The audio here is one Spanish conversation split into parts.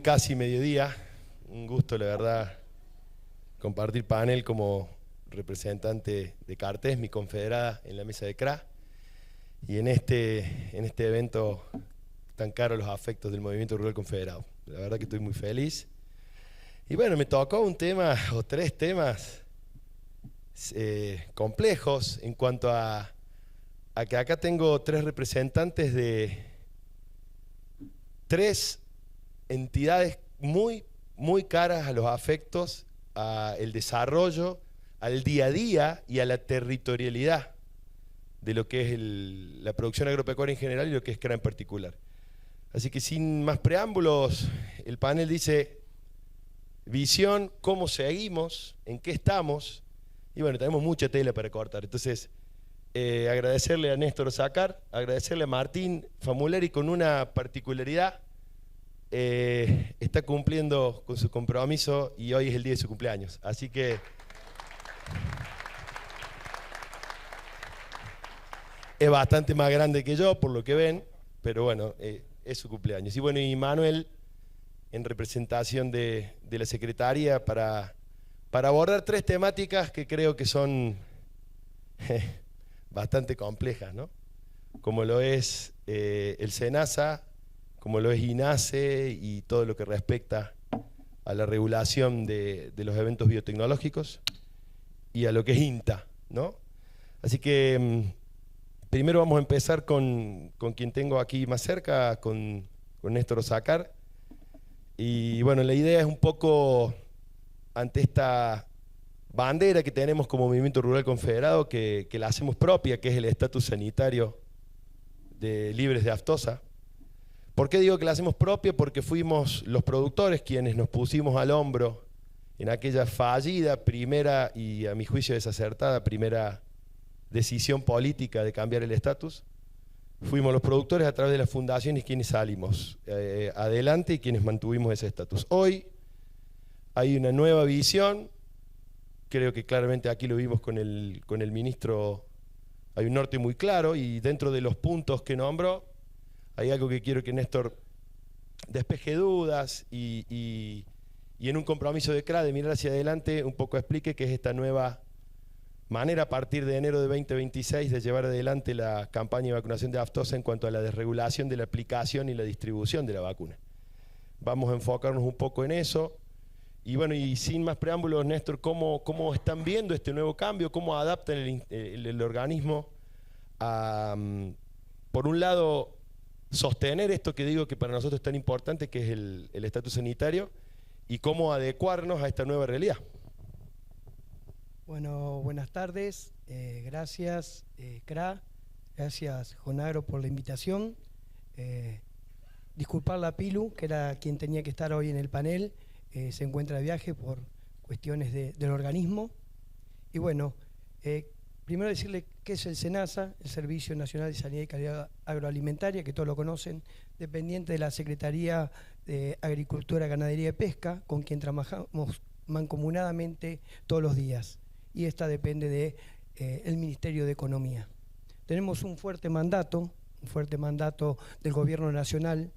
casi mediodía. Un gusto, la verdad, compartir panel como representante de Cartes, mi confederada en la mesa de CRA. Y en este evento tan caro los afectos del Movimiento Rural Confederado. La verdad que estoy muy feliz. Y bueno, me tocó un tema, o tres temas complejos en cuanto a que acá tengo tres representantes de tres entidades muy caras a los afectos, al desarrollo, al día a día y a la territorialidad de lo que es la producción agropecuaria en general y lo que es CRA en particular. Así que sin más preámbulos, el panel dice visión, cómo seguimos, en qué estamos, y bueno, tenemos mucha tela para cortar. Entonces, agradecerle a Néstor Osácar, agradecerle a Martín Famuleri con una particularidad. Está cumpliendo con su compromiso y hoy es el día de su cumpleaños. Así que es bastante más grande que yo, por lo que ven, pero bueno, es su cumpleaños. Y bueno, y Manuel, en representación de la Secretaría, para abordar tres temáticas que creo que son bastante complejas, ¿no? Como lo es el SENASA, como lo es INASE y todo lo que respecta a la regulación de los eventos biotecnológicos y a lo que es INTA, ¿no? Así que primero vamos a empezar con quien tengo aquí más cerca, con Néstor Osácar. Y bueno, la idea es un poco, ante esta bandera que tenemos como Movimiento Rural Confederado, que la hacemos propia, que es el estatus sanitario de libres de aftosa. ¿Por qué digo que la hacemos propia? Porque fuimos los productores quienes nos pusimos al hombro en aquella fallida primera y a mi juicio desacertada primera decisión política de cambiar el estatus. Fuimos los productores a través de las fundaciones quienes salimos adelante y quienes mantuvimos ese estatus. Hoy hay una nueva visión, creo que claramente aquí lo vimos con el ministro, hay un norte muy claro y dentro de los puntos que nombró hay algo que quiero que Néstor despeje dudas y en un compromiso de CRA de mirar hacia adelante un poco explique qué es esta nueva manera a partir de enero de 2026 de llevar adelante la campaña de vacunación de aftosa en cuanto a la desregulación de la aplicación y la distribución de la vacuna. Vamos a enfocarnos un poco en eso. Y bueno, y sin más preámbulos, Néstor, ¿cómo están viendo este nuevo cambio? ¿Cómo adaptan el organismo a, por un lado, sostener esto que digo que para nosotros es tan importante, que es el estatus sanitario, y cómo adecuarnos a esta nueva realidad? Bueno, buenas tardes, gracias CRA, gracias Jonagro por la invitación. Disculpar a Pilu, que era quien tenía que estar hoy en el panel, se encuentra de viaje por cuestiones del organismo. Y bueno, primero decirle qué es el SENASA, el Servicio Nacional de Sanidad y Calidad Agroalimentaria, que todos lo conocen, dependiente de la Secretaría de Agricultura, Ganadería y Pesca, con quien trabajamos mancomunadamente todos los días. Y esta depende del Ministerio de Economía. Tenemos un fuerte mandato del Gobierno Nacional,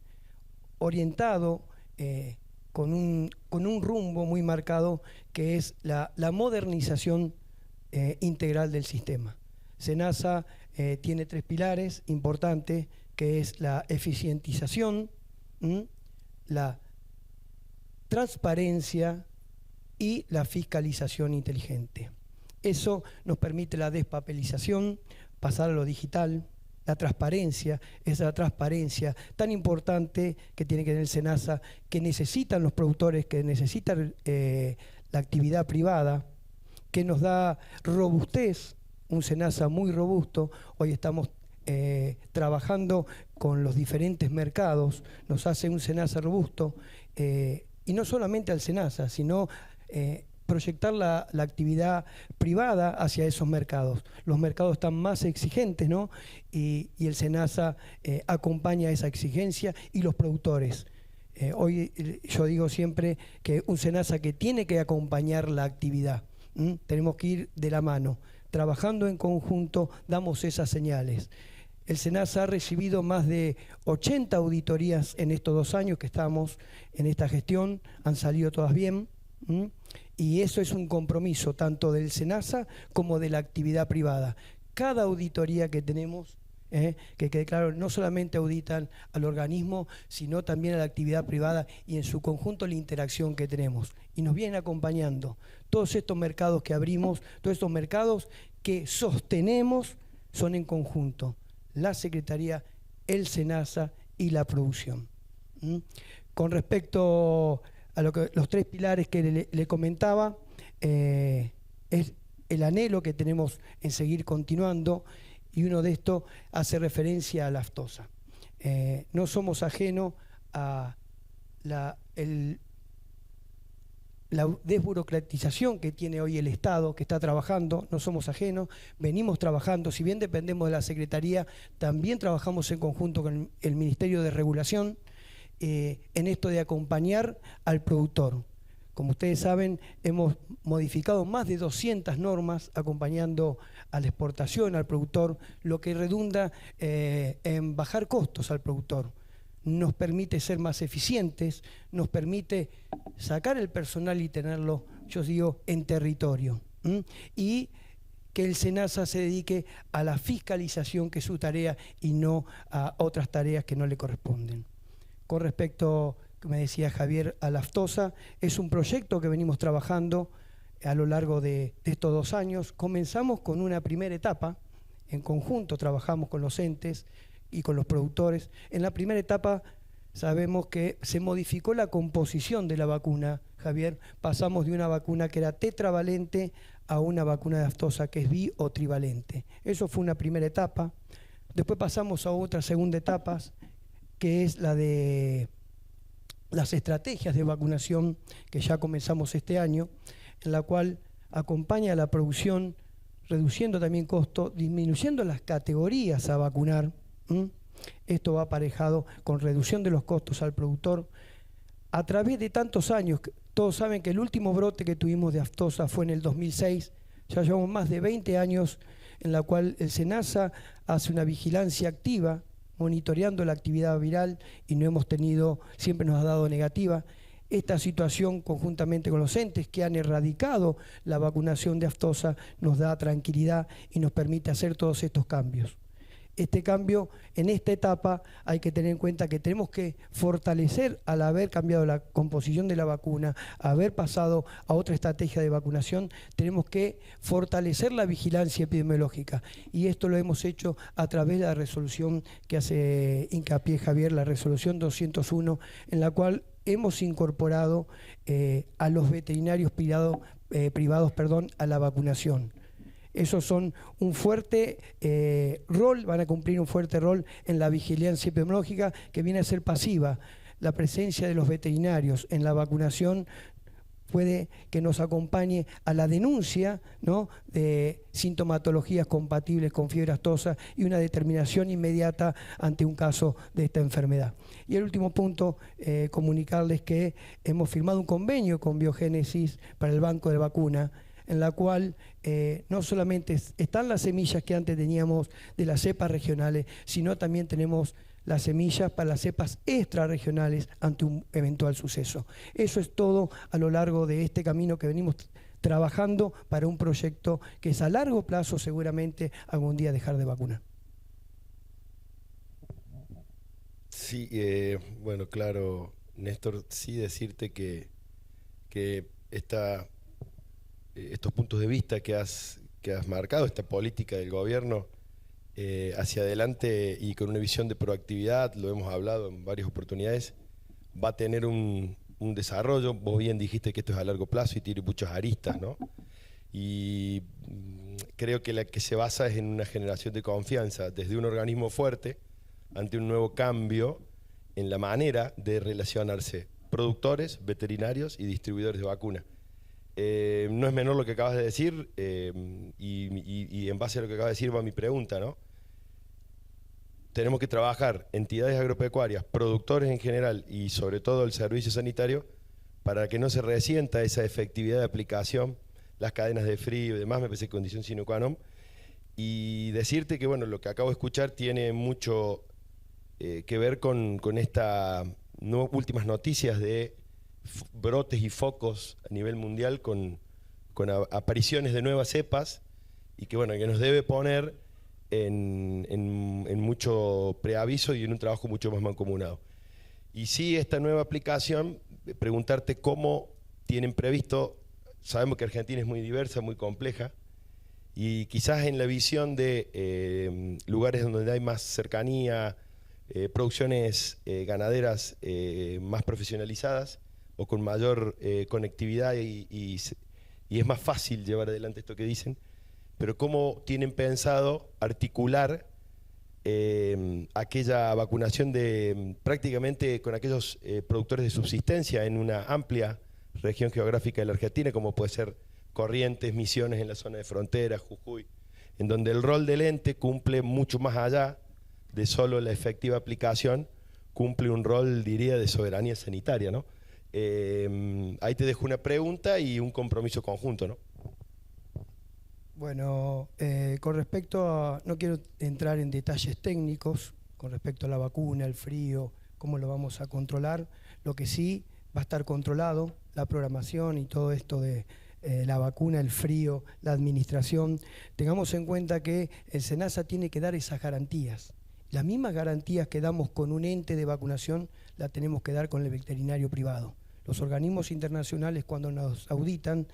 orientado con un rumbo muy marcado, que es la modernización integral del sistema. SENASA tiene tres pilares importantes, que es la eficientización, la transparencia y la fiscalización inteligente. Eso nos permite la despapelización, pasar a lo digital, la transparencia, esa transparencia tan importante que tiene que tener el SENASA, que necesitan los productores, que necesitan la actividad privada, que nos da robustez, un SENASA muy robusto. Hoy estamos trabajando con los diferentes mercados, nos hace un SENASA robusto, y no solamente al SENASA, sino proyectar la actividad privada hacia esos mercados. Los mercados están más exigentes, ¿no? Y el SENASA acompaña esa exigencia, y los productores. Hoy yo digo siempre que un SENASA que tiene que acompañar la actividad. Tenemos que ir de la mano. Trabajando en conjunto damos esas señales. El SENASA ha recibido más de 80 auditorías en estos 2 años que estamos en esta gestión, han salido todas bien, y eso es un compromiso tanto del SENASA como de la actividad privada. Cada auditoría que tenemos, que quede claro, no solamente auditan al organismo, sino también a la actividad privada y en su conjunto la interacción que tenemos. Y nos vienen acompañando todos estos mercados que abrimos, todos estos mercados que sostenemos, son en conjunto la Secretaría, el SENASA y la producción. Con respecto a los 3 pilares que le comentaba, es el anhelo que tenemos en seguir continuando, y uno de estos hace referencia a la aftosa. No somos ajenos a la desburocratización que tiene hoy el Estado, que está trabajando, no somos ajenos, venimos trabajando, si bien dependemos de la Secretaría, también trabajamos en conjunto con el Ministerio de Regulación en esto de acompañar al productor. Como ustedes saben, hemos modificado más de 200 normas acompañando a la exportación, al productor, lo que redunda en bajar costos al productor. Nos permite ser más eficientes, nos permite sacar el personal y tenerlo, yo digo, en territorio. Y que el SENASA se dedique a la fiscalización, que es su tarea, y no a otras tareas que no le corresponden. Con respecto, que me decía Javier, a la aftosa, es un proyecto que venimos trabajando a lo largo de estos 2 años. Comenzamos con una primera etapa, en conjunto trabajamos con los entes y con los productores. En la primera etapa sabemos que se modificó la composición de la vacuna, Javier. Pasamos de una vacuna que era tetravalente a una vacuna de aftosa que es bi o trivalente. Eso fue una primera etapa. Después pasamos a otra segunda etapa, que es la de las estrategias de vacunación, que ya comenzamos este año, en la cual acompaña a la producción, reduciendo también costos, disminuyendo las categorías a vacunar. Esto va aparejado con reducción de los costos al productor. A través de tantos años, todos saben que el último brote que tuvimos de aftosa fue en el 2006, ya llevamos más de 20 años en la cual el SENASA hace una vigilancia activa, monitoreando la actividad viral, y no hemos tenido, siempre nos ha dado negativa. Esta situación, conjuntamente con los entes que han erradicado la vacunación de aftosa, nos da tranquilidad y nos permite hacer todos estos cambios. Este cambio, en esta etapa, hay que tener en cuenta que tenemos que fortalecer, al haber cambiado la composición de la vacuna, haber pasado a otra estrategia de vacunación, tenemos que fortalecer la vigilancia epidemiológica. Y esto lo hemos hecho a través de la resolución que hace hincapié Javier, la resolución 201, en la cual hemos incorporado a los veterinarios privados a la vacunación. Esos son un fuerte rol, van a cumplir un fuerte rol en la vigilancia epidemiológica, que viene a ser pasiva. La presencia de los veterinarios en la vacunación puede que nos acompañe a la denuncia, ¿no?, de sintomatologías compatibles con fiebre aftosa y una determinación inmediata ante un caso de esta enfermedad. Y el último punto, comunicarles que hemos firmado un convenio con Biogénesis para el banco de vacuna, en la cual no solamente están las semillas que antes teníamos de las cepas regionales, sino también tenemos las semillas para las cepas extrarregionales ante un eventual suceso. Eso es todo a lo largo de este camino que venimos trabajando para un proyecto que es a largo plazo, seguramente algún día dejar de vacunar. Sí, bueno, claro, Néstor, sí decirte que estos puntos de vista que has marcado, esta política del gobierno hacia adelante y con una visión de proactividad, lo hemos hablado en varias oportunidades, va a tener un desarrollo. Vos bien dijiste que esto es a largo plazo y tiene muchas aristas, ¿no? Y creo que la que se basa es en una generación de confianza desde un organismo fuerte ante un nuevo cambio en la manera de relacionarse productores, veterinarios y distribuidores de vacunas. No es menor lo que acabas de decir, y en base a lo que acabas de decir va mi pregunta, ¿no? Tenemos que trabajar entidades agropecuarias, productores en general y sobre todo el servicio sanitario para que no se resienta esa efectividad de aplicación, las cadenas de frío y demás, me parece condición sine qua non, Y decirte que bueno, lo que acabo de escuchar tiene mucho que ver con estas últimas noticias de brotes y focos a nivel mundial con apariciones de nuevas cepas, y que bueno, que nos debe poner en mucho preaviso y en un trabajo mucho más mancomunado. Y sí, esta nueva aplicación, preguntarte cómo tienen previsto, sabemos que Argentina es muy diversa, muy compleja, y quizás en la visión de lugares donde hay más cercanía, producciones ganaderas más profesionalizadas o con mayor conectividad y es más fácil llevar adelante esto que dicen, pero cómo tienen pensado articular aquella vacunación prácticamente con aquellos productores de subsistencia en una amplia región geográfica de la Argentina, como puede ser Corrientes, Misiones en la zona de frontera, Jujuy, en donde el rol del ente cumple mucho más allá de solo la efectiva aplicación, cumple un rol, diría, de soberanía sanitaria, ¿no? Ahí te dejo una pregunta y un compromiso conjunto, ¿no? Bueno, con respecto a, no quiero entrar en detalles técnicos, con respecto a la vacuna, el frío, cómo lo vamos a controlar, lo que sí va a estar controlado, la programación y todo esto de la vacuna, el frío, la administración. Tengamos en cuenta que el SENASA tiene que dar esas garantías. Las mismas garantías que damos con un ente de vacunación, las tenemos que dar con el veterinario privado. Los organismos internacionales, cuando nos auditan,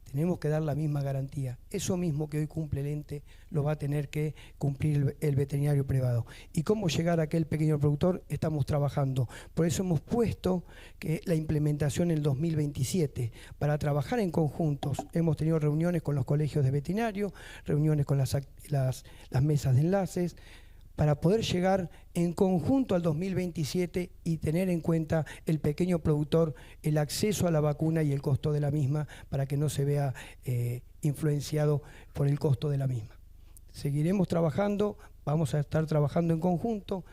tenemos que dar la misma garantía. Eso mismo que hoy cumple el ente lo va a tener que cumplir el veterinario privado. ¿Y cómo llegar a aquel pequeño productor? Estamos trabajando. Por eso hemos puesto que la implementación en el 2027, para trabajar en conjuntos. Hemos tenido reuniones con los colegios de veterinarios, reuniones con las mesas de enlaces, para poder llegar en conjunto al 2027 y tener en cuenta el pequeño productor, el acceso a la vacuna y el costo de la misma, para que no se vea influenciado por el costo de la misma. Seguiremos trabajando, vamos a estar trabajando en conjunto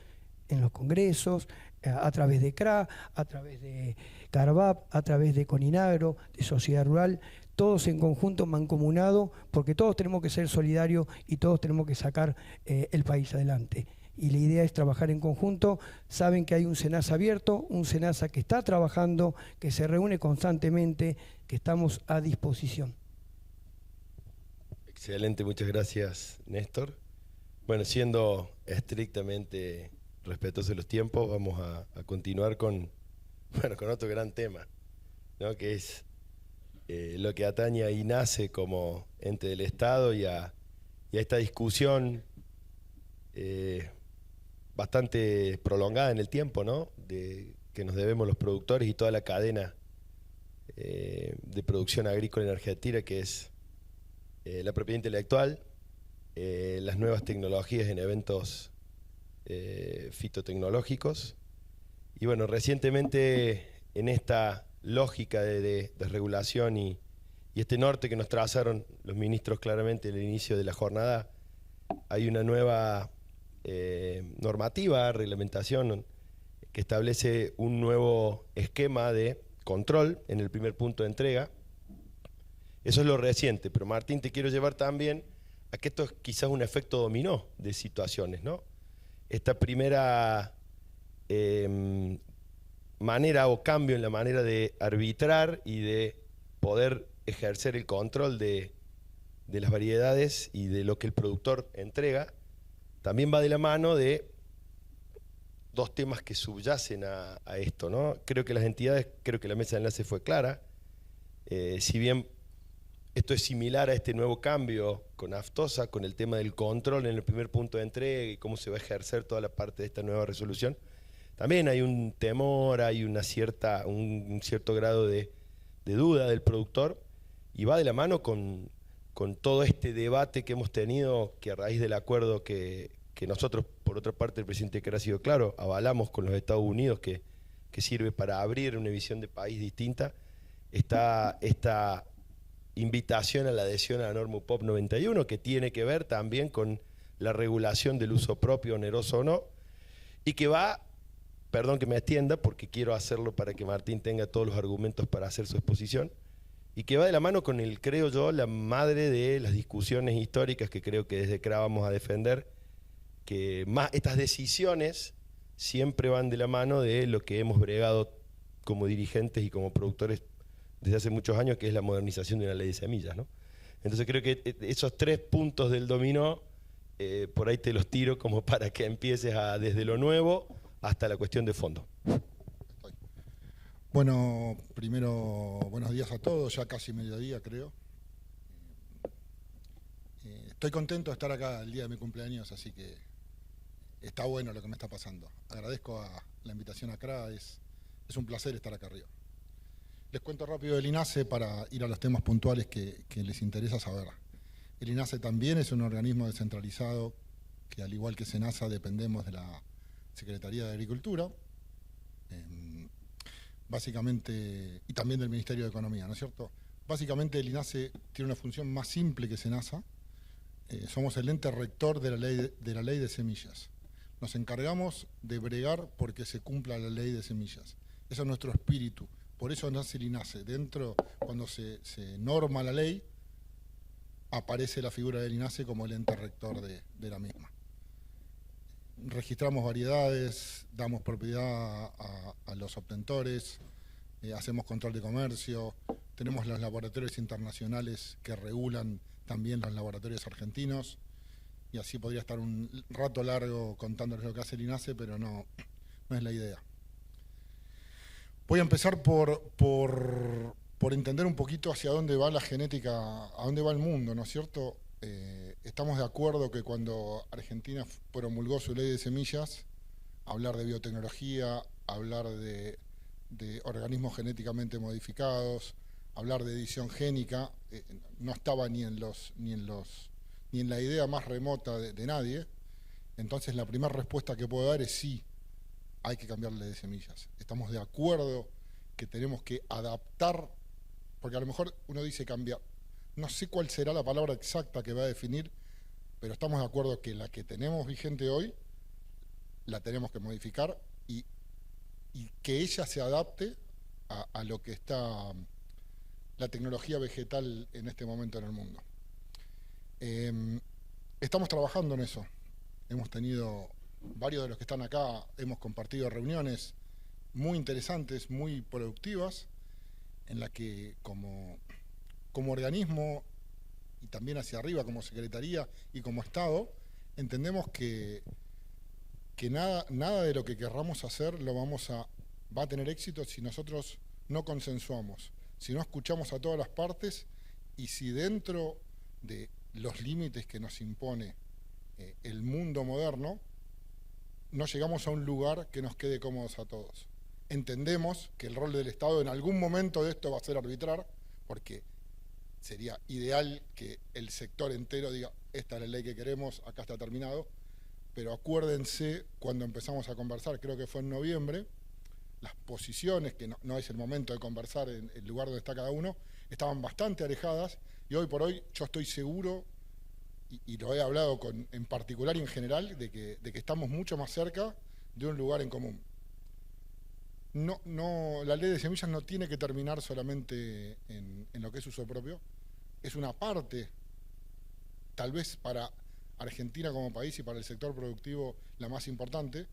en los congresos, a través de CRA, a través de CARVAP, a través de CONINAGRO, de Sociedad Rural, todos en conjunto, mancomunado, porque todos tenemos que ser solidarios y todos tenemos que sacar el país adelante. Y la idea es trabajar en conjunto. Saben que hay un SENASA abierto, un SENASA que está trabajando, que se reúne constantemente, que estamos a disposición. Excelente, muchas gracias, Néstor. Bueno, siendo estrictamente respetuosos de los tiempos, vamos a continuar con otro gran tema, ¿no? Que es lo que atañe a INASE como ente del Estado y a esta discusión bastante prolongada en el tiempo, ¿no? Que nos debemos los productores y toda la cadena de producción agrícola en Argentina, que es la propiedad intelectual, las nuevas tecnologías en eventos fitotecnológicos. Y bueno, recientemente en esta lógica de regulación y este norte que nos trazaron los ministros claramente al inicio de la jornada, hay una nueva normativa, reglamentación, que establece un nuevo esquema de control en el primer punto de entrega. Eso es lo reciente, pero Martín, te quiero llevar también a que esto es quizás un efecto dominó de situaciones, ¿no? Esta primera manera o cambio en la manera de arbitrar y de poder ejercer el control de las variedades y de lo que el productor entrega, también va de la mano de dos temas que subyacen a esto, ¿no? Creo que las entidades, creo que la mesa de enlace fue clara, si bien esto es similar a este nuevo cambio con Aftosa, con el tema del control en el primer punto de entrega y cómo se va a ejercer toda la parte de esta nueva resolución, también hay un temor, hay un cierto grado de duda del productor, y va de la mano con todo este debate que hemos tenido, que a raíz del acuerdo que nosotros, por otra parte, el presidente que ha sido claro, avalamos con los Estados Unidos, que sirve para abrir una visión de país distinta, está esta invitación a la adhesión a la norma UPOP 91, que tiene que ver también con la regulación del uso propio, oneroso o no, y que va, perdón que me extienda porque quiero hacerlo para que Martín tenga todos los argumentos para hacer su exposición, y que va de la mano con creo yo, la madre de las discusiones históricas que creo que desde CRA vamos a defender, que más estas decisiones siempre van de la mano de lo que hemos bregado como dirigentes y como productores desde hace muchos años, que es la modernización de una ley de semillas, ¿no? Entonces creo que esos 3 puntos del dominó, por ahí te los tiro como para que empieces desde lo nuevo hasta la cuestión de fondo. Bueno, primero, buenos días a todos, ya casi mediodía creo. Estoy contento de estar acá el día de mi cumpleaños, así que está bueno lo que me está pasando. Agradezco la invitación a CRA, es un placer estar acá arriba. Les cuento rápido del INASE para ir a los temas puntuales que les interesa saber. El INASE también es un organismo descentralizado que, al igual que SENASA, dependemos de la Secretaría de Agricultura, básicamente, y también del Ministerio de Economía, ¿no es cierto? Básicamente el INASE tiene una función más simple que SENASA. Somos el ente rector de la ley de semillas. Nos encargamos de bregar porque se cumpla la ley de semillas. Ese es nuestro espíritu. Por eso nace el INASE. Dentro, cuando se norma la ley, aparece la figura del INASE como el ente rector de la misma. Registramos variedades, damos propiedad a los obtentores, hacemos control de comercio, tenemos los laboratorios internacionales que regulan también los laboratorios argentinos, y así podría estar un rato largo contándoles lo que hace el INASE, pero no es la idea. Voy a empezar por entender un poquito hacia dónde va la genética, a dónde va el mundo, ¿no es cierto? Estamos de acuerdo que cuando Argentina promulgó su ley de semillas, hablar de biotecnología, hablar de organismos genéticamente modificados, hablar de edición génica, no estaba ni en la idea más remota de nadie. Entonces la primera respuesta que puedo dar es sí, hay que cambiar la ley de semillas. Estamos de acuerdo que tenemos que adaptar, porque a lo mejor uno dice cambiar. No sé cuál será la palabra exacta que va a definir, pero estamos de acuerdo que la que tenemos vigente hoy la tenemos que modificar y que ella se adapte a lo que está la tecnología vegetal en este momento en el mundo. Estamos trabajando en eso. Hemos tenido, varios de los que están acá, hemos compartido reuniones muy interesantes, muy productivas, en la que como organismo y también hacia arriba como Secretaría y como Estado, entendemos que nada de lo que querramos hacer va a tener éxito si nosotros no consensuamos, si no escuchamos a todas las partes y si dentro de los límites que nos impone el mundo moderno no llegamos a un lugar que nos quede cómodos a todos. Entendemos que el rol del Estado en algún momento de esto va a ser arbitrar, porque sería ideal que el sector entero diga, esta es la ley que queremos, acá está terminado, pero acuérdense, cuando empezamos a conversar, creo que fue en noviembre, las posiciones, que no es el momento de conversar en el lugar donde está cada uno, estaban bastante alejadas, y hoy por hoy yo estoy seguro, y lo he hablado en particular y en general, de que estamos mucho más cerca de un lugar en común. La ley de semillas no tiene que terminar solamente en lo que es uso propio, es una parte, tal vez para Argentina como país y para el sector productivo la más importante,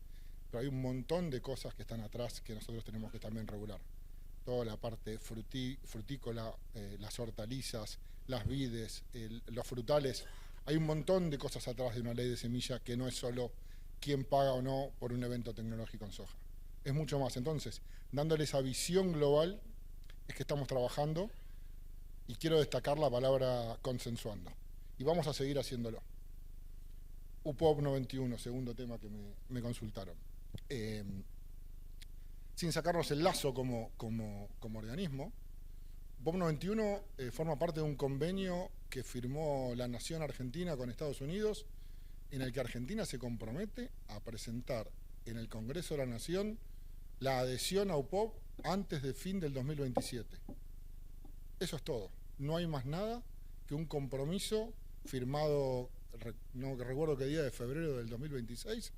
pero hay un montón de cosas que están atrás que nosotros tenemos que también regular. Toda la parte frutícola, las hortalizas, las vides, los frutales, hay un montón de cosas atrás de una ley de semilla que no es solo quién paga o no por un evento tecnológico en soja. Es mucho más. Entonces, dándole esa visión global, es que estamos trabajando, y quiero destacar la palabra consensuando. Y vamos a seguir haciéndolo. UPOP 91, segundo tema que me consultaron. Sin sacarnos el lazo como organismo, UPOP 91 forma parte de un convenio que firmó la Nación Argentina con Estados Unidos, en el que Argentina se compromete a presentar en el Congreso de la Nación la adhesión a UPOP antes de fin del 2027. Eso es todo. No hay más nada que un compromiso firmado, no recuerdo qué día, de febrero del 2026,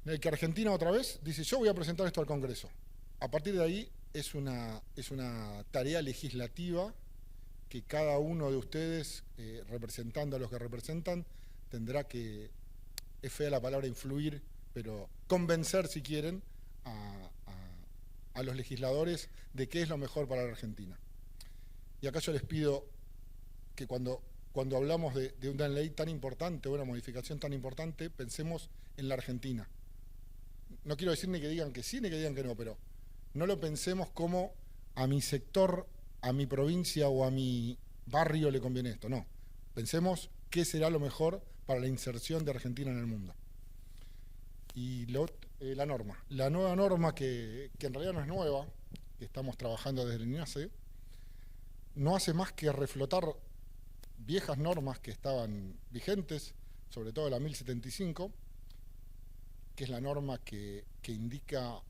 en el que Argentina otra vez dice, yo voy a presentar esto al Congreso. A partir de ahí es una tarea legislativa que cada uno de ustedes, representando a los que representan, tendrá que, es fea la palabra influir, pero convencer, si quieren, a los legisladores de qué es lo mejor para la Argentina. Y acá yo les pido que cuando hablamos de una ley tan importante, o una modificación tan importante, pensemos en la Argentina. No quiero decir ni que digan que sí, ni que digan que no, pero no lo pensemos como a mi sector, a mi provincia o a mi barrio le conviene esto. No, pensemos qué será lo mejor para la inserción de Argentina en el mundo. Y la nueva norma que en realidad no es nueva, que estamos trabajando desde el INASE, no hace más que reflotar viejas normas que estaban vigentes, sobre todo la 1075, que es la norma que indica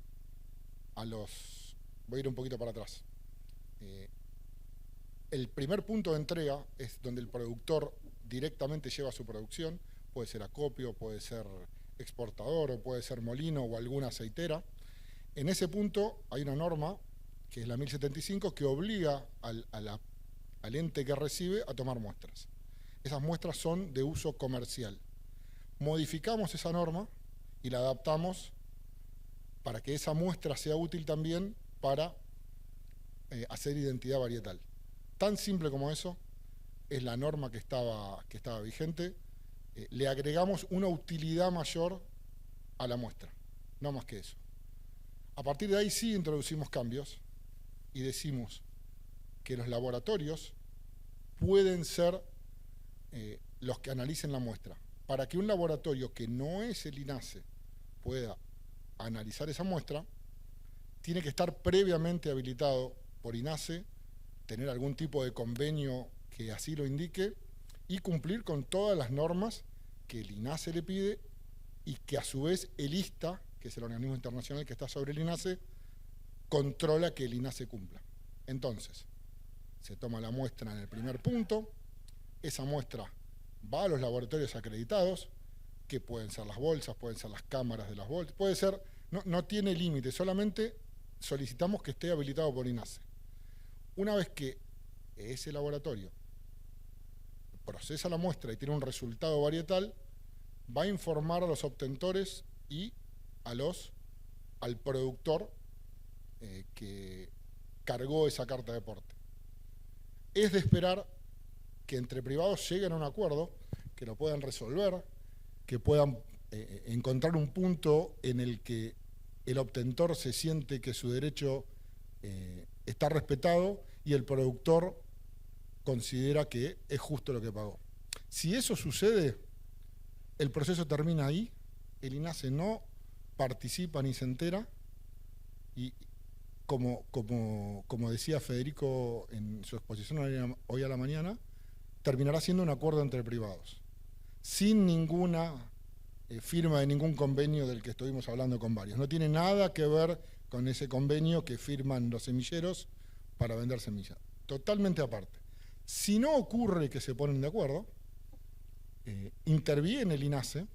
a los... Voy a ir un poquito para atrás. El primer punto de entrega es donde el productor directamente lleva su producción, puede ser acopio, puede ser exportador, o puede ser molino o alguna aceitera. En ese punto hay una norma, que es la 1075, que obliga al ente que recibe a tomar muestras. Esas muestras son de uso comercial. Modificamos esa norma y la adaptamos para que esa muestra sea útil también para hacer identidad varietal. Tan simple como eso es la norma que estaba vigente. Le agregamos una utilidad mayor a la muestra, no más que eso. A partir de ahí sí introducimos cambios y decimos que los laboratorios pueden ser los que analicen la muestra. Para que un laboratorio que no es el INASE pueda analizar esa muestra, tiene que estar previamente habilitado por INASE, tener algún tipo de convenio que así lo indique y cumplir con todas las normas que el INASE le pide y que a su vez el ISTA, que es el organismo internacional que está sobre el INASE, controla que el INASE cumpla. Entonces, se toma la muestra en el primer punto, esa muestra va a los laboratorios acreditados, que pueden ser las bolsas, pueden ser las cámaras de las bolsas, puede ser, no tiene límite, solamente solicitamos que esté habilitado por INASE. Una vez que ese laboratorio procesa la muestra y tiene un resultado varietal, va a informar a los obtentores y al productor que cargó esa carta de porte. Es de esperar que entre privados lleguen a un acuerdo, que lo puedan resolver, que puedan encontrar un punto en el que el obtentor se siente que su derecho está respetado y el productor considera que es justo lo que pagó. Si eso sucede, el proceso termina ahí, el INASE no participa ni se entera y como decía Federico en su exposición hoy a la mañana, terminará siendo un acuerdo entre privados, sin ninguna firma de ningún convenio del que estuvimos hablando con varios. No tiene nada que ver con ese convenio que firman los semilleros para vender semillas. Totalmente aparte. Si no ocurre que se ponen de acuerdo, interviene el INASE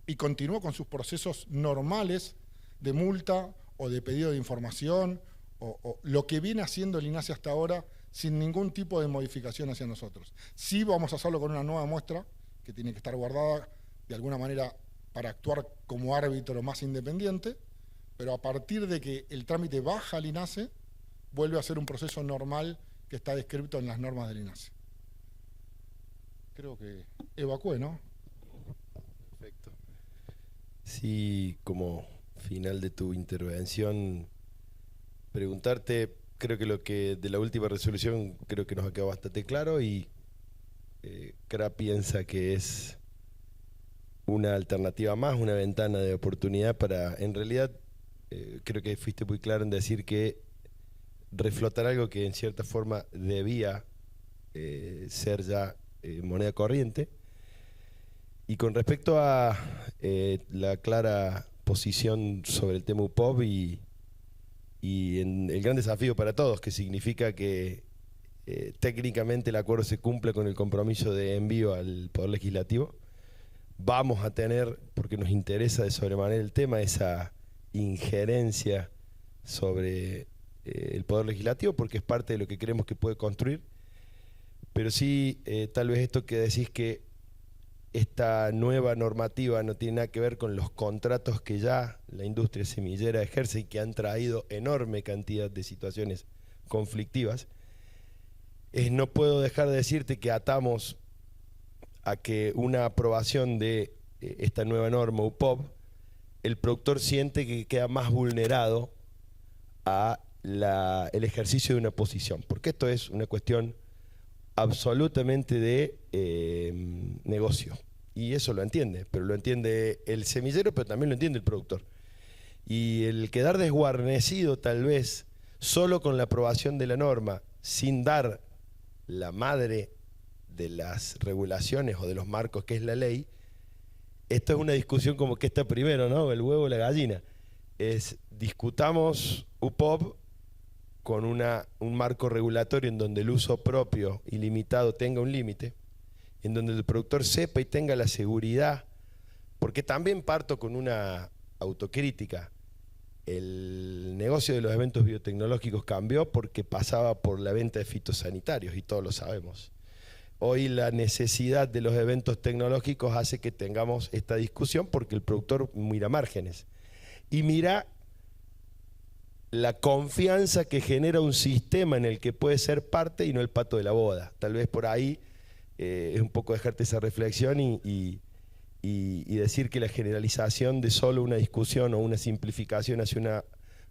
y continúa con sus procesos normales de multa o de pedido de información o lo que viene haciendo el INASE hasta ahora sin ningún tipo de modificación hacia nosotros. Sí vamos a hacerlo con una nueva muestra que tiene que estar guardada de alguna manera para actuar como árbitro más independiente, pero a partir de que el trámite baja al INASE, vuelve a ser un proceso normal que está descrito en las normas del INASE. Creo que evacué, ¿no? Perfecto. Sí, como final de tu intervención, preguntarte, creo que lo que de la última resolución creo que nos ha quedado bastante claro y CRA piensa que es una alternativa más, una ventana de oportunidad para, en realidad, creo que fuiste muy claro en decir que reflotar algo que en cierta forma debía ser ya moneda corriente. Y con respecto a la clara posición sobre el tema UPOV y en el gran desafío para todos, que significa que técnicamente el acuerdo se cumple con el compromiso de envío al Poder Legislativo, vamos a tener, porque nos interesa de sobremanera el tema, esa injerencia sobre el Poder Legislativo, porque es parte de lo que creemos que puede construir. Pero sí, tal vez esto que decís que esta nueva normativa no tiene nada que ver con los contratos que ya la industria semillera ejerce y que han traído enorme cantidad de situaciones conflictivas, no puedo dejar de decirte que atamos a que una aprobación de esta nueva norma UPOV, el productor siente que queda más vulnerado a el ejercicio de una posición, porque esto es una cuestión absolutamente de negocio, y eso lo entiende, pero lo entiende el semillero, pero también lo entiende el productor. Y el quedar desguarnecido tal vez solo con la aprobación de la norma, sin dar la madre de las regulaciones o de los marcos que es la ley, esto es una discusión como que está primero, ¿no? El huevo o la gallina. Discutamos UPOV con un marco regulatorio en donde el uso propio ilimitado tenga un límite, en donde el productor sepa y tenga la seguridad, porque también parto con una autocrítica. El negocio de los eventos biotecnológicos cambió porque pasaba por la venta de fitosanitarios, y todos lo sabemos. Hoy la necesidad de los eventos tecnológicos hace que tengamos esta discusión porque el productor mira márgenes y mira la confianza que genera un sistema en el que puede ser parte y no el pato de la boda. Tal vez por ahí es un poco dejarte esa reflexión y decir que la generalización de solo una discusión o una simplificación hacia una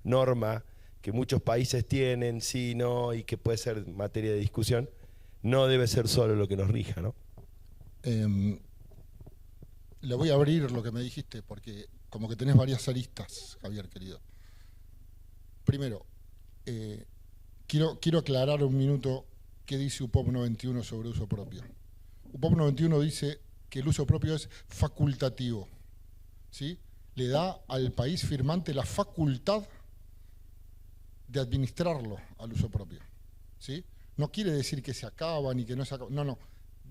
norma que muchos países tienen, sí, no, y que puede ser materia de discusión, no debe ser solo lo que nos rija, ¿no? Le voy a abrir lo que me dijiste, porque como que tenés varias aristas, Javier, querido. Primero, quiero aclarar un minuto qué dice UPOV 91 sobre uso propio. UPOV 91 dice que el uso propio es facultativo, ¿sí? Le da al país firmante la facultad de administrarlo al uso propio, ¿sí? No quiere decir que se acaba ni que no se acaba, no.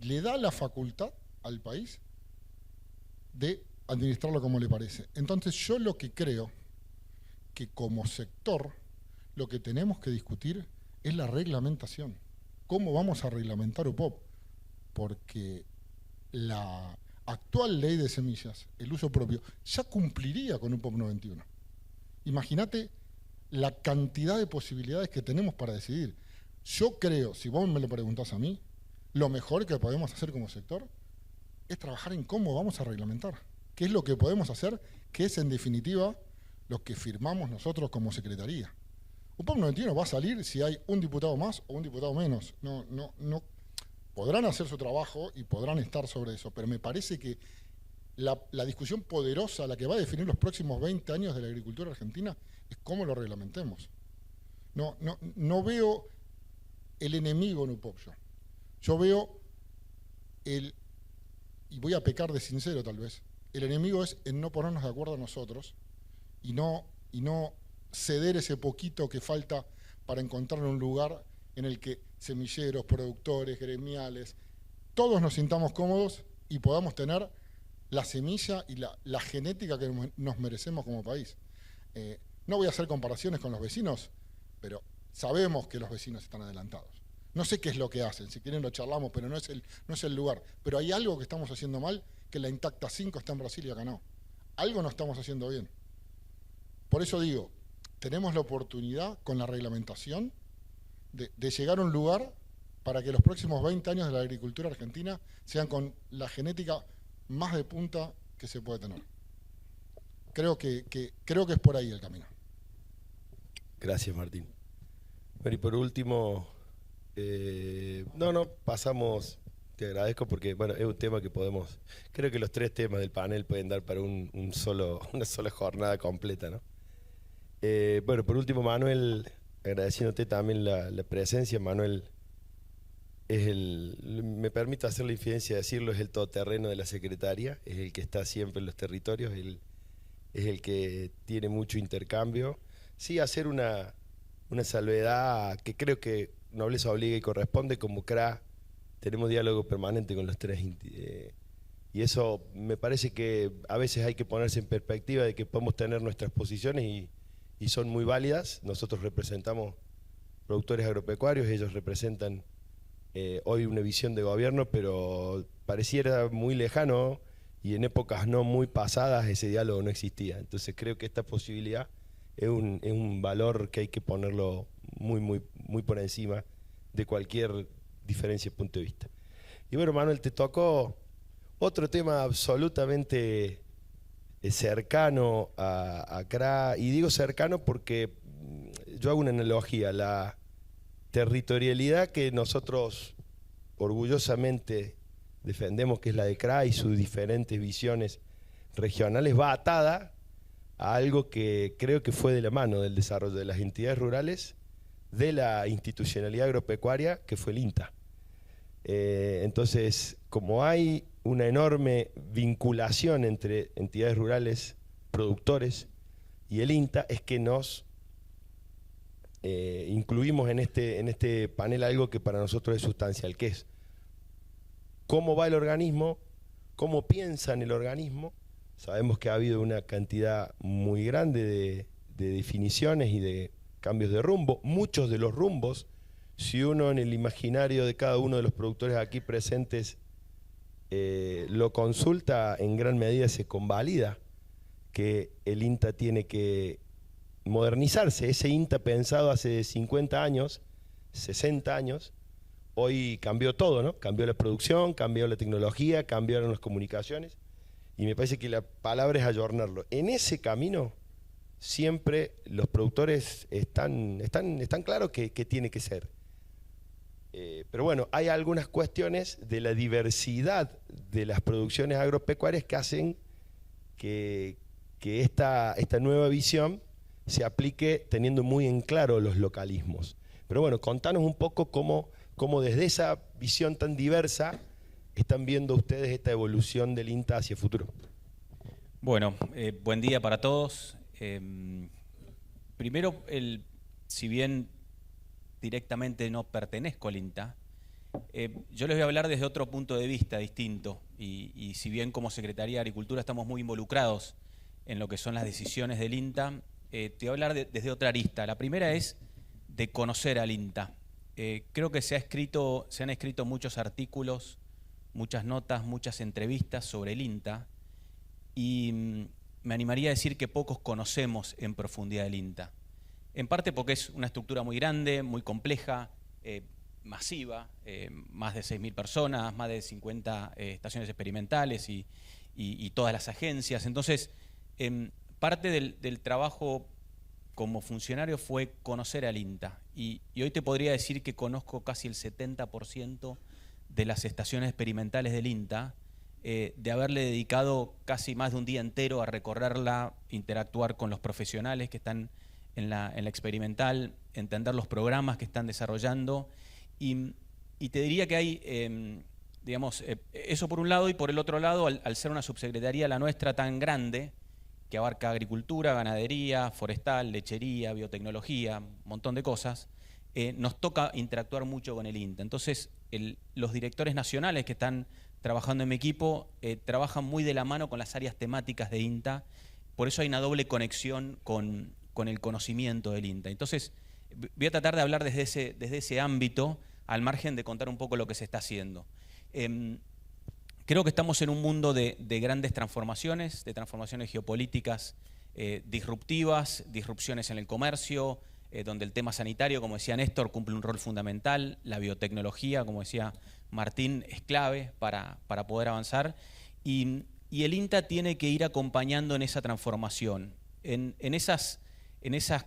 Le da la facultad al país de administrarlo como le parece. Entonces yo lo que creo que como sector lo que tenemos que discutir es la reglamentación. ¿Cómo vamos a reglamentar UPOV? Porque la actual ley de semillas, el uso propio, ya cumpliría con UPOV 91. Imagínate la cantidad de posibilidades que tenemos para decidir. Yo creo, si vos me lo preguntás a mí, lo mejor que podemos hacer como sector es trabajar en cómo vamos a reglamentar. ¿Qué es lo que podemos hacer? Que es, en definitiva, lo que firmamos nosotros como secretaría. UPOV 91 va a salir si hay un diputado más o un diputado menos. No. Podrán hacer su trabajo y podrán estar sobre eso, pero me parece que la discusión poderosa, la que va a definir los próximos 20 años de la agricultura argentina, es cómo lo reglamentemos. No veo el enemigo en UPOV yo. Yo veo y voy a pecar de sincero tal vez, el enemigo es en no ponernos de acuerdo nosotros y no ceder ese poquito que falta para encontrar un lugar en el que semilleros, productores, gremiales, todos nos sintamos cómodos y podamos tener la semilla y la genética que nos merecemos como país. No voy a hacer comparaciones con los vecinos, pero sabemos que los vecinos están adelantados. No sé qué es lo que hacen, si quieren lo charlamos, pero no es el lugar. Pero hay algo que estamos haciendo mal, que la Intacta 5 está en Brasil y acá no. Algo no estamos haciendo bien. Por eso digo, tenemos la oportunidad con la reglamentación de llegar a un lugar para que los próximos 20 años de la agricultura argentina sean con la genética más de punta que se puede tener. Creo que es por ahí el camino. Gracias, Martín. Bueno, y por último, pasamos, te agradezco porque bueno, es un tema que podemos, creo que los 3 temas del panel pueden dar para una sola jornada completa, ¿no? Bueno, por último, Manuel, agradeciéndote también la presencia. Manuel me permito hacer la infidencia de decirlo, es el todoterreno de la secretaria, es el que está siempre en los territorios, es el que tiene mucho intercambio. Sí, hacer una salvedad que creo que nobleza obliga y corresponde. Como CRA tenemos diálogo permanente con los 3 y eso me parece que a veces hay que ponerse en perspectiva de que podemos tener nuestras posiciones y y son muy válidas. Nosotros representamos productores agropecuarios, ellos representan hoy una visión de gobierno, pero pareciera muy lejano y en épocas no muy pasadas ese diálogo no existía. Entonces creo que esta posibilidad es un valor que hay que ponerlo muy por encima de cualquier diferencia de punto de vista. Y bueno, Manuel, te tocó otro tema absolutamente cercano a CRA, y digo cercano porque yo hago una analogía, la territorialidad que nosotros orgullosamente defendemos, que es la de CRA y sus diferentes visiones regionales, va atada a algo que creo que fue de la mano del desarrollo de las entidades rurales, de la institucionalidad agropecuaria, que fue el INTA. Entonces, como hay una enorme vinculación entre entidades rurales, productores y el INTA, es que nos incluimos en este panel algo que para nosotros es sustancial, que es cómo va el organismo, cómo piensa en el organismo. Sabemos que ha habido una cantidad muy grande de definiciones y de cambios de rumbo. Muchos de los rumbos, si uno en el imaginario de cada uno de los productores aquí presentes lo consulta, en gran medida se convalida que el INTA tiene que modernizarse. Ese INTA pensado hace 50 años, 60 años, hoy cambió todo, ¿no? Cambió la producción, cambió la tecnología, cambiaron las comunicaciones, y me parece que la palabra es ayornarlo. En ese camino siempre los productores están claros que tiene que ser. Pero bueno, hay algunas cuestiones de la diversidad de las producciones agropecuarias que hacen que esta nueva visión se aplique teniendo muy en claro los localismos. Pero bueno, contanos un poco cómo desde esa visión tan diversa están viendo ustedes esta evolución del INTA hacia el futuro. Bueno, buen día para todos. Primero, si bien directamente no pertenezco al INTA, yo les voy a hablar desde otro punto de vista distinto, y si bien como Secretaría de Agricultura estamos muy involucrados en lo que son las decisiones del INTA, te voy a hablar desde otra arista. La primera es de conocer al INTA. Creo que se han escrito muchos artículos, muchas notas, muchas entrevistas sobre el INTA, y me animaría a decir que pocos conocemos en profundidad el INTA. En parte porque es una estructura muy grande, muy compleja, masiva, más de 6.000 personas, más de 50 estaciones experimentales y todas las agencias. Entonces, parte del trabajo como funcionario fue conocer al INTA. Y hoy te podría decir que conozco casi el 70% de las estaciones experimentales del INTA, de haberle dedicado casi más de un día entero a recorrerla, interactuar con los profesionales que están en la experimental, entender los programas que están desarrollando, y te diría que hay, eso por un lado, y por el otro lado, al ser una subsecretaría la nuestra tan grande, que abarca agricultura, ganadería, forestal, lechería, biotecnología, un montón de cosas, nos toca interactuar mucho con el INTA. Entonces, los directores nacionales que están trabajando en mi equipo trabajan muy de la mano con las áreas temáticas de INTA, por eso hay una doble conexión con el conocimiento del INTA. Entonces, voy a tratar de hablar desde ese ámbito, al margen de contar un poco lo que se está haciendo. Creo que estamos en un mundo de grandes transformaciones, de transformaciones geopolíticas disruptivas, disrupciones en el comercio, donde el tema sanitario, como decía Néstor, cumple un rol fundamental, la biotecnología, como decía Martín, es clave para poder avanzar, y el INTA tiene que ir acompañando en esa transformación. En esas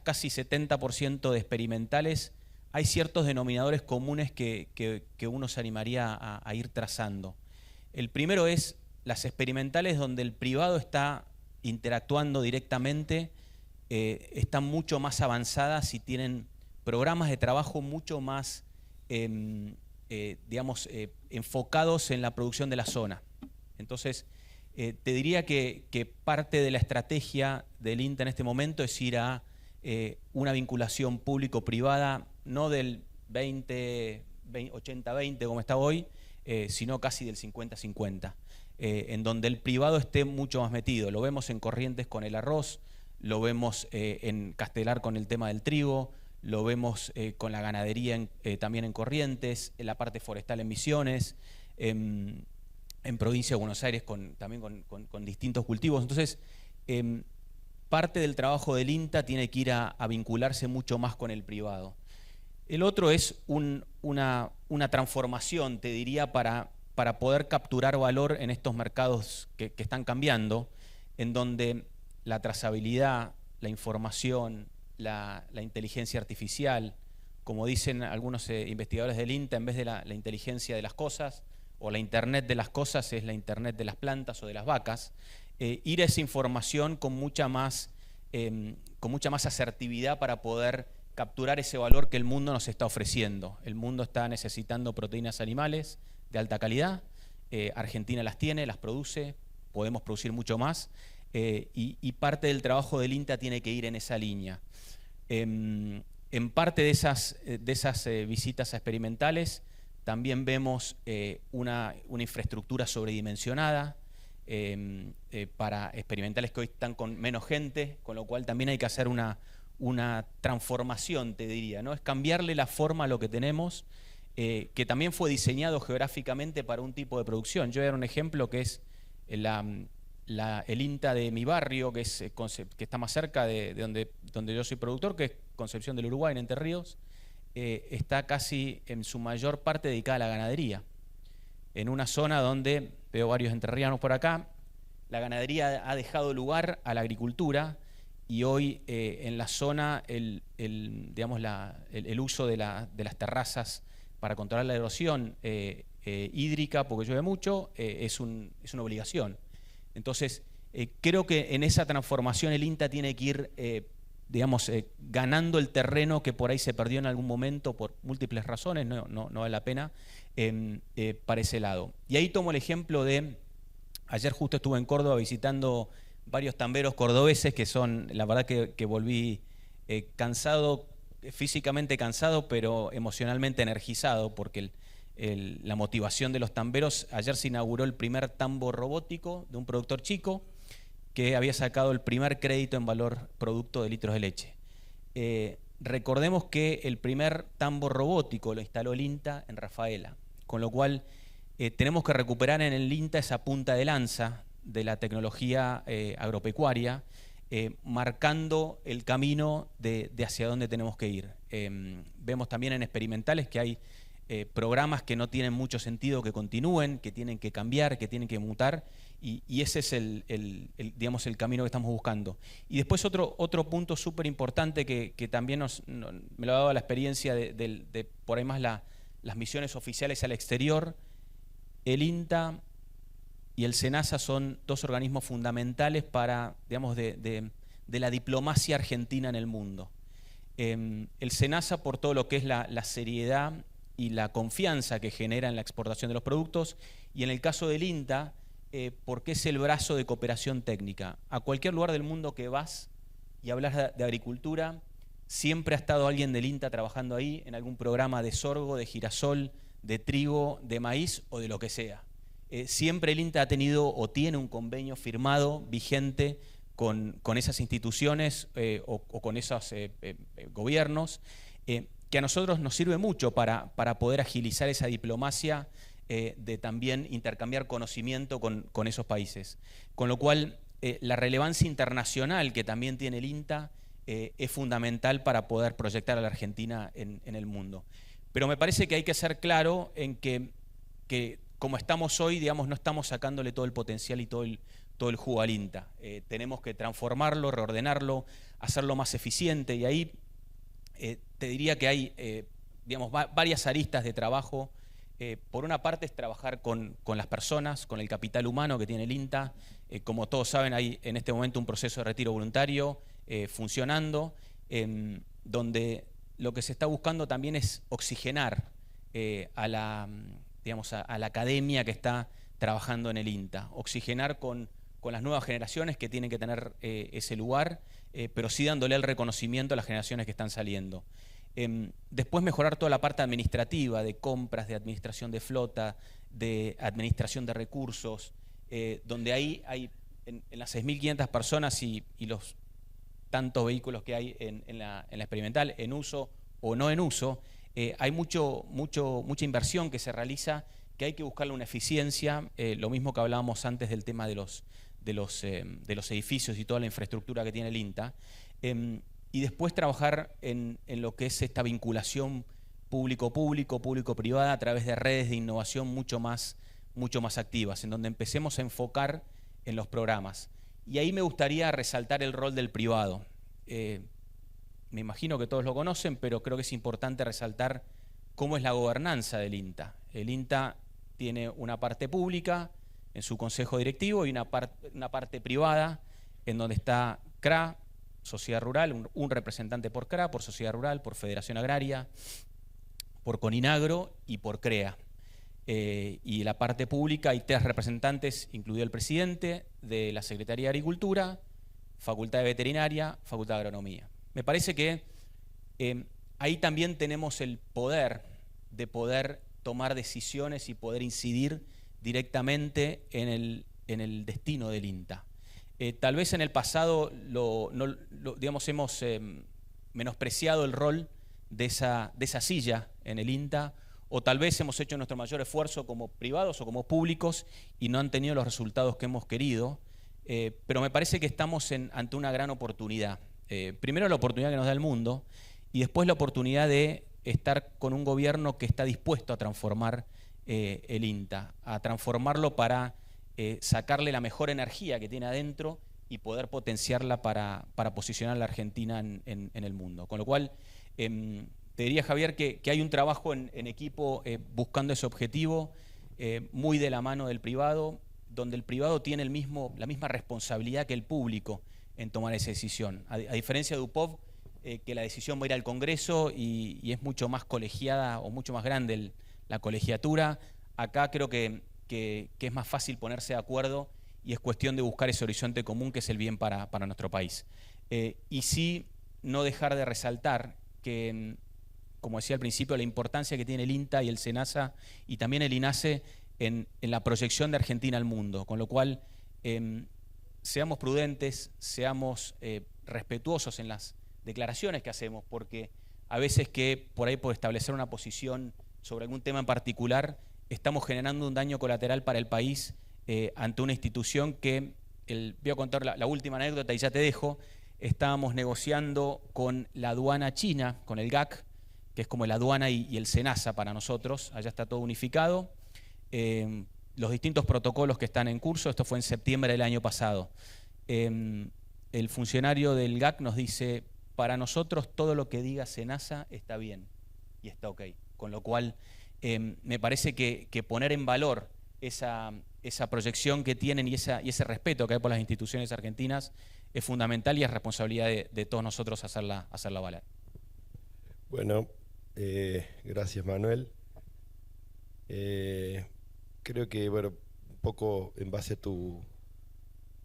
casi 70% de experimentales hay ciertos denominadores comunes que uno se animaría a ir trazando. El primero es las experimentales donde el privado está interactuando directamente, están mucho más avanzadas y tienen programas de trabajo mucho más, enfocados en la producción de la zona. Entonces, te diría que parte de la estrategia del INTA en este momento es ir a una vinculación público-privada, no del 80-20 como está hoy, sino casi del 50-50, en donde el privado esté mucho más metido. Lo vemos en Corrientes con el arroz, lo vemos en Castelar con el tema del trigo, lo vemos con la ganadería también en Corrientes, en la parte forestal en Misiones, en provincia de Buenos Aires también con distintos cultivos. Entonces, parte del trabajo del INTA tiene que ir a vincularse mucho más con el privado. El otro es una transformación, te diría, para poder capturar valor en estos mercados que están cambiando, en donde la trazabilidad, la información, la inteligencia artificial, como dicen algunos investigadores del INTA, en vez de la inteligencia de las cosas o la Internet de las cosas, es la Internet de las plantas o de las vacas, ir a esa información con mucha más asertividad para poder capturar ese valor que el mundo nos está ofreciendo. El mundo está necesitando proteínas animales de alta calidad, Argentina las tiene, las produce, podemos producir mucho más, y parte del trabajo del INTA tiene que ir en esa línea. En parte de esas visitas experimentales también vemos una infraestructura sobredimensionada para experimentales que hoy están con menos gente, con lo cual también hay que hacer una transformación, te diría, ¿no? Es cambiarle la forma a lo que tenemos, que también fue diseñado geográficamente para un tipo de producción. Yo voy a dar un ejemplo que es el INTA de mi barrio, que está más cerca de donde yo soy productor, que es Concepción del Uruguay, en Entre Ríos. Está casi en su mayor parte dedicada a la ganadería, en una zona donde, veo varios entrerrianos por acá, la ganadería ha dejado lugar a la agricultura, y hoy en la zona el uso de las terrazas para controlar la erosión hídrica, porque llueve mucho, es una obligación. Entonces, creo que en esa transformación el INTA tiene que ir ganando el terreno que por ahí se perdió en algún momento por múltiples razones, no vale la pena, para ese lado. Y ahí tomo el ejemplo ayer justo estuve en Córdoba visitando varios tamberos cordobeses, que son, la verdad que volví cansado, físicamente cansado, pero emocionalmente energizado, porque la motivación de los tamberos. Ayer se inauguró el primer tambo robótico de un productor chico que había sacado el primer crédito en valor producto de litros de leche. Recordemos que el primer tambo robótico lo instaló el INTA en Rafaela, con lo cual tenemos que recuperar en el INTA esa punta de lanza de la tecnología agropecuaria, marcando el camino de hacia dónde tenemos que ir. Vemos también en experimentales que hay programas que no tienen mucho sentido que continúen, que tienen que cambiar, que tienen que mutar, y ese es el camino que estamos buscando. Y después otro punto súper importante que también me lo ha dado la experiencia de por ahí más las misiones oficiales al exterior. El INTA y el SENASA son dos organismos fundamentales para, de la diplomacia argentina en el mundo. El SENASA por todo lo que es la seriedad y la confianza que genera en la exportación de los productos, y en el caso del INTA, porque es el brazo de cooperación técnica. A cualquier lugar del mundo que vas y hablas de agricultura, siempre ha estado alguien del INTA trabajando ahí, en algún programa de sorgo, de girasol, de trigo, de maíz o de lo que sea. Siempre el INTA ha tenido o tiene un convenio firmado, vigente, con esas instituciones o con esos gobiernos, que a nosotros nos sirve mucho para poder agilizar esa diplomacia de también intercambiar conocimiento con esos países. Con lo cual, la relevancia internacional que también tiene el INTA es fundamental para poder proyectar a la Argentina en el mundo. Pero me parece que hay que ser claro en que como estamos hoy, no estamos sacándole todo el potencial y todo el jugo al INTA. Tenemos que transformarlo, reordenarlo, hacerlo más eficiente, y ahí te diría que hay varias aristas de trabajo. Por una parte es trabajar con las personas, con el capital humano que tiene el INTA. Como todos saben, hay en este momento un proceso de retiro voluntario funcionando, donde lo que se está buscando también es oxigenar a la academia que está trabajando en el INTA, oxigenar con las nuevas generaciones que tienen que tener ese lugar, pero sí dándole el reconocimiento a las generaciones que están saliendo. Después mejorar toda la parte administrativa, de compras, de administración de flota, de administración de recursos, donde ahí hay en las 6.500 personas y los tantos vehículos que hay en la experimental, en uso o no en uso, hay mucha inversión que se realiza, que hay que buscarle una eficiencia, lo mismo que hablábamos antes del tema de los edificios y toda la infraestructura que tiene el INTA, y después trabajar en lo que es esta vinculación público-público, público-privada, a través de redes de innovación mucho más activas, en donde empecemos a enfocar en los programas. Y ahí me gustaría resaltar el rol del privado. Me imagino que todos lo conocen, pero creo que es importante resaltar cómo es la gobernanza del INTA. El INTA tiene una parte pública en su consejo directivo y una parte privada en donde está CRA, Sociedad Rural, un representante por CRA, por Sociedad Rural, por Federación Agraria, por Coninagro y por CREA. Y la parte pública hay 3 representantes, incluido el presidente, de la Secretaría de Agricultura, Facultad de Veterinaria, Facultad de Agronomía. Me parece que ahí también tenemos el poder de poder tomar decisiones y poder incidir directamente en el destino del INTA. Tal vez en el pasado hemos menospreciado el rol de esa silla en el INTA, o tal vez hemos hecho nuestro mayor esfuerzo como privados o como públicos y no han tenido los resultados que hemos querido, pero me parece que estamos ante una gran oportunidad. Primero la oportunidad que nos da el mundo y después la oportunidad de estar con un gobierno que está dispuesto a transformar el INTA, a transformarlo para sacarle la mejor energía que tiene adentro y poder potenciarla para posicionar a la Argentina en el mundo. Con lo cual, te diría, Javier, que hay un trabajo en equipo buscando ese objetivo, muy de la mano del privado, donde el privado tiene la misma responsabilidad que el público en tomar esa decisión. A diferencia de UPOV, que la decisión va a ir al Congreso y es mucho más colegiada o mucho más grande la colegiatura, acá creo que es más fácil ponerse de acuerdo y es cuestión de buscar ese horizonte común que es el bien para nuestro país. Y sí, no dejar de resaltar que, como decía al principio, la importancia que tiene el INTA y el SENASA y también el INASE en la proyección de Argentina al mundo, con lo cual seamos prudentes, seamos respetuosos en las declaraciones que hacemos, porque a veces que por ahí por establecer una posición sobre algún tema en particular estamos generando un daño colateral para el país ante una institución que, voy a contar la última anécdota y ya te dejo. Estábamos negociando con la aduana china, con el GAC, que es como la aduana y el SENASA para nosotros, allá está todo unificado, los distintos protocolos que están en curso, esto fue en septiembre del año pasado. El funcionario del GAC nos dice, para nosotros todo lo que diga SENASA está bien y está ok, con lo cual me parece que poner en valor esa proyección que tienen y ese respeto que hay por las instituciones argentinas es fundamental y es responsabilidad de todos nosotros hacerla valer. Bueno, gracias Manuel. Creo que un poco en base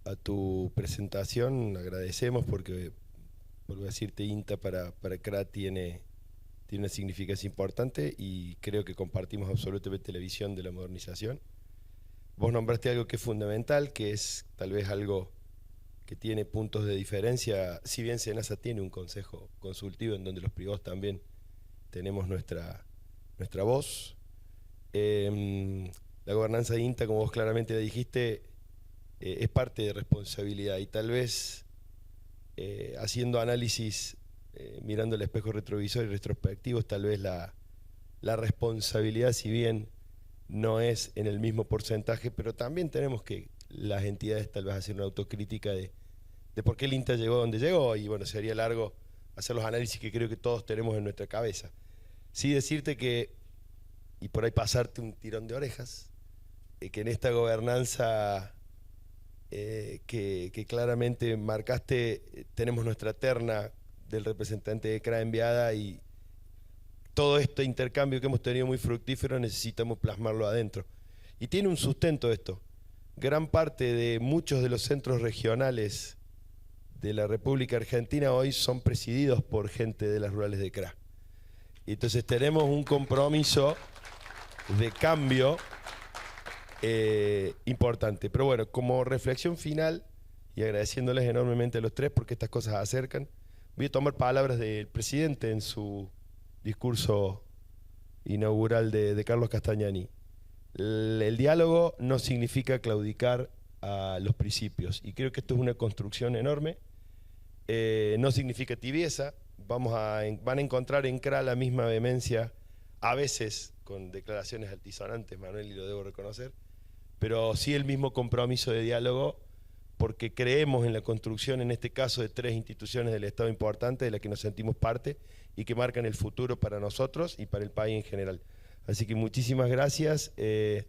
a tu presentación agradecemos porque, vuelvo a decirte, INTA para CRA tiene una significancia importante y creo que compartimos absolutamente la visión de la modernización. Vos nombraste algo que es fundamental, que es tal vez algo que tiene puntos de diferencia. Si bien SENASA tiene un consejo consultivo en donde los privados también tenemos nuestra voz, la gobernanza de INTA, como vos claramente dijiste, es parte de responsabilidad y tal vez haciendo análisis, mirando el espejo retrovisor y retrospectivos, tal vez la responsabilidad, si bien no es en el mismo porcentaje, pero también tenemos que las entidades tal vez hacer una autocrítica de por qué el INTA llegó donde llegó y bueno, sería largo hacer los análisis que creo que todos tenemos en nuestra cabeza. Sí decirte que, y por ahí pasarte un tirón de orejas, que en esta gobernanza que claramente marcaste, tenemos nuestra terna del representante de CRA enviada y todo este intercambio que hemos tenido muy fructífero necesitamos plasmarlo adentro. Y tiene un sustento esto. Gran parte de muchos de los centros regionales de la República Argentina hoy son presididos por gente de las rurales de CRA. Y entonces tenemos un compromiso de cambio importante. Pero bueno, como reflexión final, y agradeciéndoles enormemente a los tres porque estas cosas acercan. Voy a tomar palabras del presidente en su discurso inaugural de Carlos Castagnani. El diálogo no significa claudicar a los principios, y creo que esto es una construcción enorme. No significa tibieza. Van a encontrar en CRA la misma vehemencia, a veces con declaraciones altisonantes, Manuel, y lo debo reconocer, pero sí el mismo compromiso de diálogo, porque creemos en la construcción, en este caso, de 3 instituciones del Estado importantes, de las que nos sentimos parte y que marcan el futuro para nosotros y para el país en general. Así que muchísimas gracias,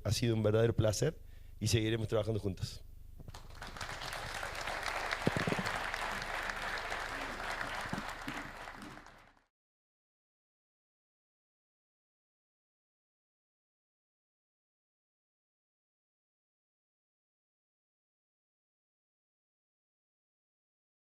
ha sido un verdadero placer y seguiremos trabajando juntos.